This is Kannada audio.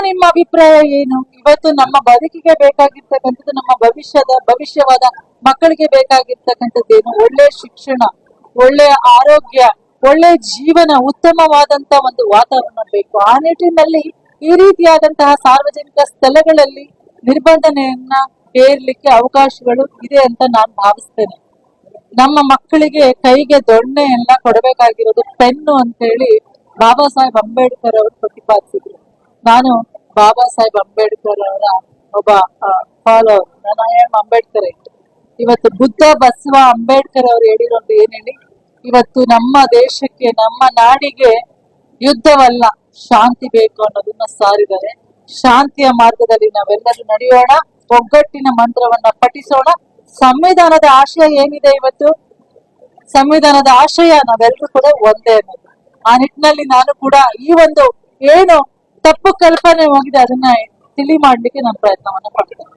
ನಿಮ್ಮ ಅಭಿಪ್ರಾಯ ಏನು? ಇವತ್ತು ನಮ್ಮ ಬದುಕಿಗೆ ಬೇಕಾಗಿರ್ತಕ್ಕಂಥದ್ದು, ನಮ್ಮ ಭವಿಷ್ಯವಾದ ಮಕ್ಕಳಿಗೆ ಬೇಕಾಗಿರ್ತಕ್ಕಂಥದ್ದೇನು? ಒಳ್ಳೆ ಶಿಕ್ಷಣ, ಒಳ್ಳೆ ಆರೋಗ್ಯ, ಒಳ್ಳೆ ಜೀವನ, ಉತ್ತಮವಾದಂತ ಒಂದು ವಾತಾವರಣ ಬೇಕು. ಆ ನಿಟ್ಟಿನಲ್ಲಿ ಈ ರೀತಿಯಾದಂತಹ ಸಾರ್ವಜನಿಕ ಸ್ಥಳಗಳಲ್ಲಿ ನಿರ್ಬಂಧನೆಯನ್ನ ಹೇರ್ಲಿಕ್ಕೆ ಅವಕಾಶಗಳು ಇದೆ ಅಂತ ನಾನು ಭಾವಿಸ್ತೇನೆ. ನಮ್ಮ ಮಕ್ಕಳಿಗೆ ಕೈಗೆ ದೊಣ್ಣೆ ಎಲ್ಲ ಕೊಡಬೇಕಾಗಿರೋದು ಪೆನ್ನು ಅಂತ ಹೇಳಿ ಬಾಬಾ ಸಾಹೇಬ್ ಅಂಬೇಡ್ಕರ್ ಅವರು ಪ್ರತಿಪಾದಿಸಿದ್ರು. ನಾನು ಬಾಬಾ ಸಾಹೇಬ್ ಅಂಬೇಡ್ಕರ್ ಅವರ ಒಬ್ಬ ಫಾಲೋವರ್. ನಾನು ಅಂಬೇಡ್ಕರ್ ಇತ್ತು. ಇವತ್ತು ಬುದ್ಧ ಬಸವ ಅಂಬೇಡ್ಕರ್ ಅವರು ಹೇಳಿರೋದು ಏನ್ ಹೇಳಿ, ಇವತ್ತು ನಮ್ಮ ದೇಶಕ್ಕೆ, ನಮ್ಮ ನಾಡಿಗೆ ಯುದ್ಧವಲ್ಲ ಶಾಂತಿ ಬೇಕು ಅನ್ನೋದನ್ನ ಸಾರಿದ್ದಾರೆ. ಶಾಂತಿಯ ಮಾರ್ಗದಲ್ಲಿ ನಾವೆಲ್ಲರೂ ನಡೆಯೋಣ, ಒಗ್ಗಟ್ಟಿನ ಮಂತ್ರವನ್ನ ಪಠಿಸೋಣ. ಸಂವಿಧಾನದ ಆಶಯ ಏನಿದೆ ಇವತ್ತು, ಸಂವಿಧಾನದ ಆಶಯ ನಾವೆಲ್ಲರೂ ಕೂಡ ಒಂದೇ ಅನ್ನೋದು. ಆ ನಿಟ್ಟಿನಲ್ಲಿ ನಾನು ಕೂಡ ಈ ಒಂದು ಏನು ತಪ್ಪು ಕಲ್ಪನೆ ಹೋಗಿದೆ ಅದನ್ನ ತಿಳಿ ಮಾಡ್ಲಿಕ್ಕೆ ನಾನು ಪ್ರಯತ್ನವನ್ನ ಪಡ್ತೇನೆ.